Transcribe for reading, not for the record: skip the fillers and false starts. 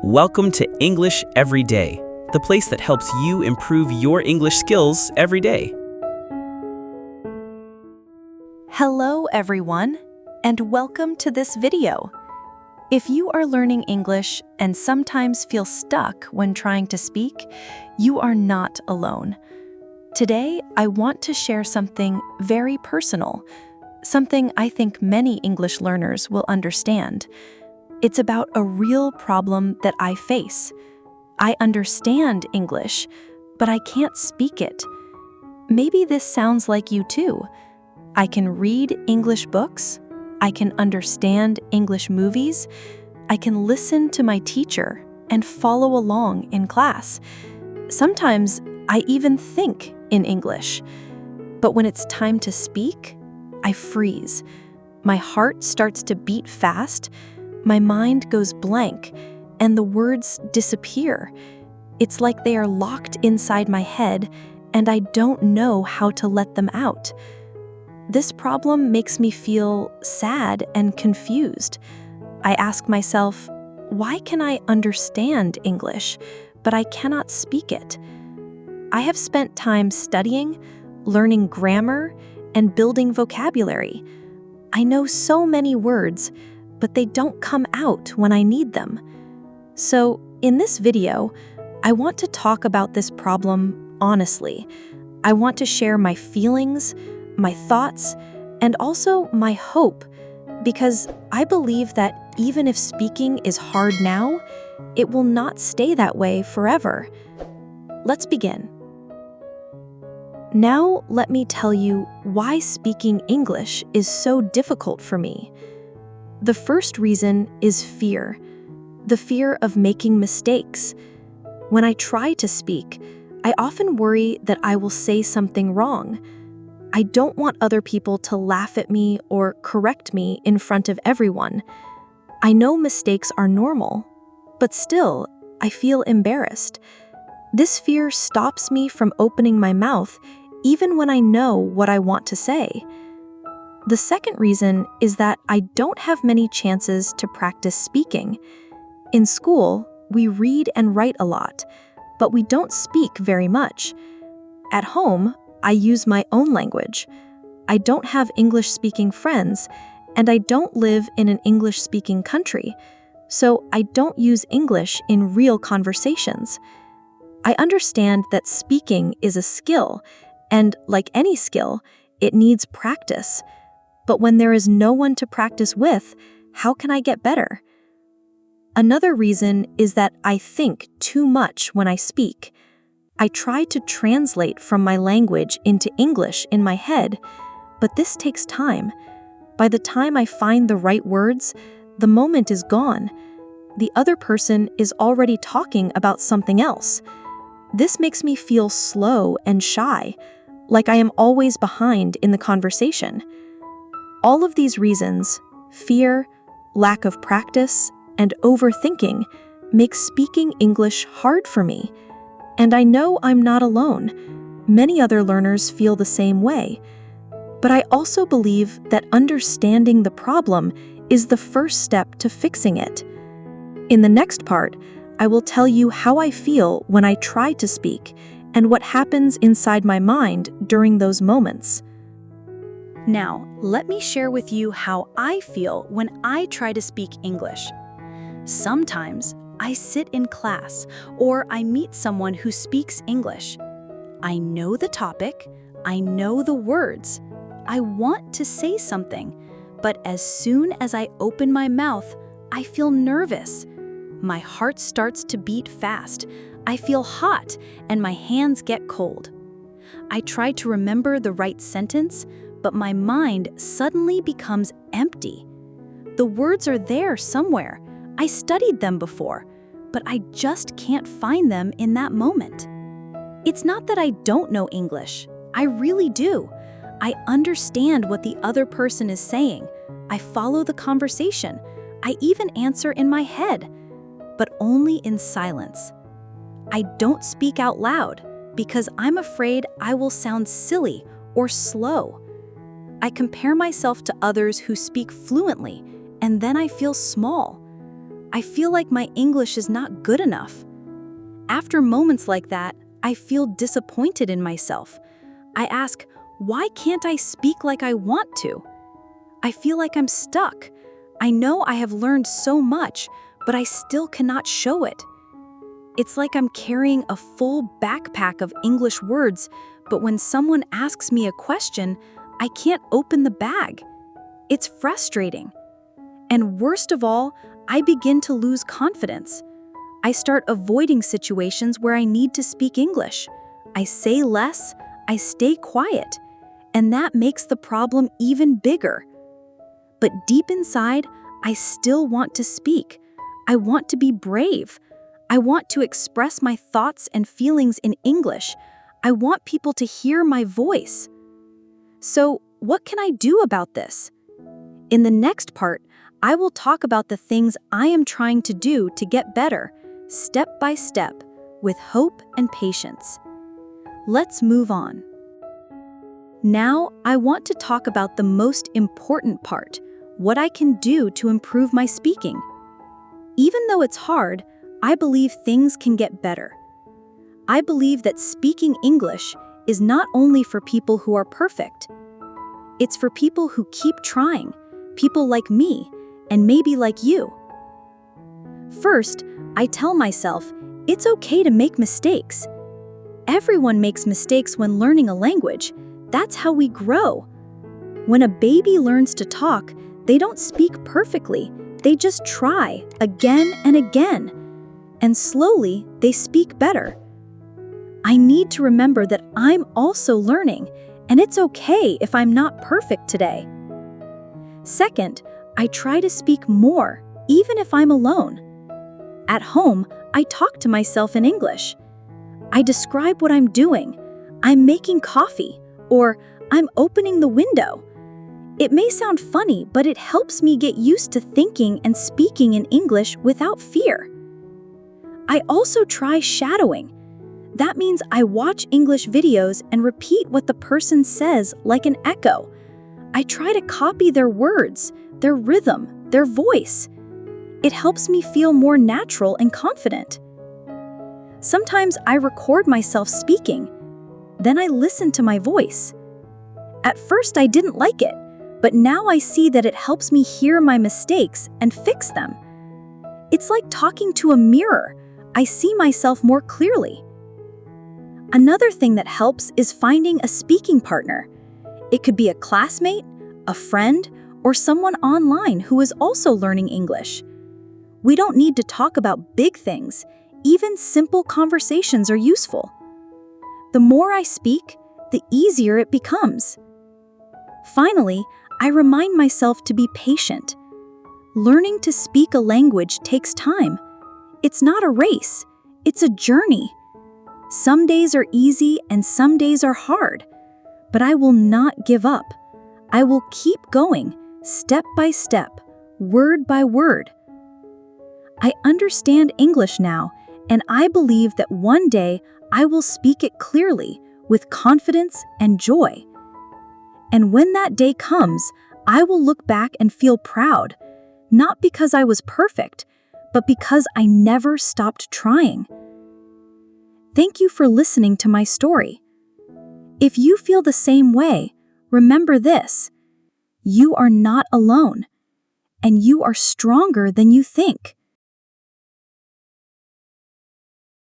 Welcome to English Every Day, the place that helps you improve your English skills every day. Hello everyone, and welcome to this video. If you are learning English and sometimes feel stuck when trying to speak, you are not alone. Today, I want to share something very personal, something I think many English learners will understand. It's about a real problem that I face. I understand English, but I can't speak it. Maybe this sounds like you too. I can read English books, I can understand English movies, I can listen to my teacher and follow along in class. Sometimes I even think in English. But when it's time to speak, I freeze. My heart starts to beat fast, my mind goes blank, and the words disappear. It's like they are locked inside my head, and I don't know how to let them out. This problem makes me feel sad and confused. I ask myself, why can I understand English, but I cannot speak it? I have spent time studying, learning grammar, and building vocabulary. I know so many words, but they don't come out when I need them. So, in this video, I want to talk about this problem honestly. I want to share my feelings, my thoughts, and also my hope, because I believe that even if speaking is hard now, it will not stay that way forever. Let's begin. Now, let me tell you why speaking English is so difficult for me. The first reason is fear, the fear of making mistakes. When I try to speak, I often worry that I will say something wrong. I don't want other people to laugh at me or correct me in front of everyone. I know mistakes are normal, but still, I feel embarrassed. This fear stops me from opening my mouth even when I know what I want to say. The second reason is that I don't have many chances to practice speaking. In school, we read and write a lot, but we don't speak very much. At home, I use my own language. I don't have English-speaking friends, and I don't live in an English-speaking country, so I don't use English in real conversations. I understand that speaking is a skill, and like any skill, it needs practice. But when there is no one to practice with, how can I get better? Another reason is that I think too much when I speak. I try to translate from my language into English in my head, but this takes time. By the time I find the right words, the moment is gone. The other person is already talking about something else. This makes me feel slow and shy, like I am always behind in the conversation. All of these reasons, fear, lack of practice, and overthinking, make speaking English hard for me. And I know I'm not alone. Many other learners feel the same way. But I also believe that understanding the problem is the first step to fixing it. In the next part, I will tell you how I feel when I try to speak and what happens inside my mind during those moments. Now, let me share with you how I feel when I try to speak English. Sometimes, I sit in class or I meet someone who speaks English. I know the topic, I know the words. I want to say something, but as soon as I open my mouth, I feel nervous. My heart starts to beat fast. I feel hot and my hands get cold. I try to remember the right sentence, but my mind suddenly becomes empty. The words are there somewhere. I studied them before, but I just can't find them in that moment. It's not that I don't know English. I really do. I understand what the other person is saying. I follow the conversation. I even answer in my head, but only in silence. I don't speak out loud because I'm afraid I will sound silly or slow. I compare myself to others who speak fluently, and then I feel small. I feel like my English is not good enough. After moments like that, I feel disappointed in myself. I ask, why can't I speak like I want to? I feel like I'm stuck. I know I have learned so much, but I still cannot show it. It's like I'm carrying a full backpack of English words, but when someone asks me a question, I can't open the bag. It's frustrating. And worst of all, I begin to lose confidence. I start avoiding situations where I need to speak English. I say less, I stay quiet, and that makes the problem even bigger. But deep inside, I still want to speak. I want to be brave. I want to express my thoughts and feelings in English. I want people to hear my voice. So, what can I do about this? In the next part, I will talk about the things I am trying to do to get better, step by step, with hope and patience. Let's move on. Now, I want to talk about the most important part, what I can do to improve my speaking. Even though it's hard, I believe things can get better. I believe that speaking English is not only for people who are perfect. It's for people who keep trying, people like me, and maybe like you. First, I tell myself, it's okay to make mistakes. Everyone makes mistakes when learning a language. That's how we grow. When a baby learns to talk, they don't speak perfectly. They just try again and again. And slowly, they speak better. I need to remember that I'm also learning, and it's okay if I'm not perfect today. Second, I try to speak more, even if I'm alone. At home, I talk to myself in English. I describe what I'm doing. I'm making coffee, or I'm opening the window. It may sound funny, but it helps me get used to thinking and speaking in English without fear. I also try shadowing. That means I watch English videos and repeat what the person says like an echo. I try to copy their words, their rhythm, their voice. It helps me feel more natural and confident. Sometimes I record myself speaking. Then I listen to my voice. At first I didn't like it, but now I see that it helps me hear my mistakes and fix them. It's like talking to a mirror. I see myself more clearly. Another thing that helps is finding a speaking partner. It could be a classmate, a friend, or someone online who is also learning English. We don't need to talk about big things. Even simple conversations are useful. The more I speak, the easier it becomes. Finally, I remind myself to be patient. Learning to speak a language takes time. It's not a race, it's a journey. Some days are easy and some days are hard, but I will not give up. I will keep going, step by step, word by word. I understand English now, and I believe that one day I will speak it clearly, with confidence and joy. And when that day comes, I will look back and feel proud, not because I was perfect, but because I never stopped trying. Thank you for listening to my story. If you feel the same way, remember this: you are not alone, and you are stronger than you think.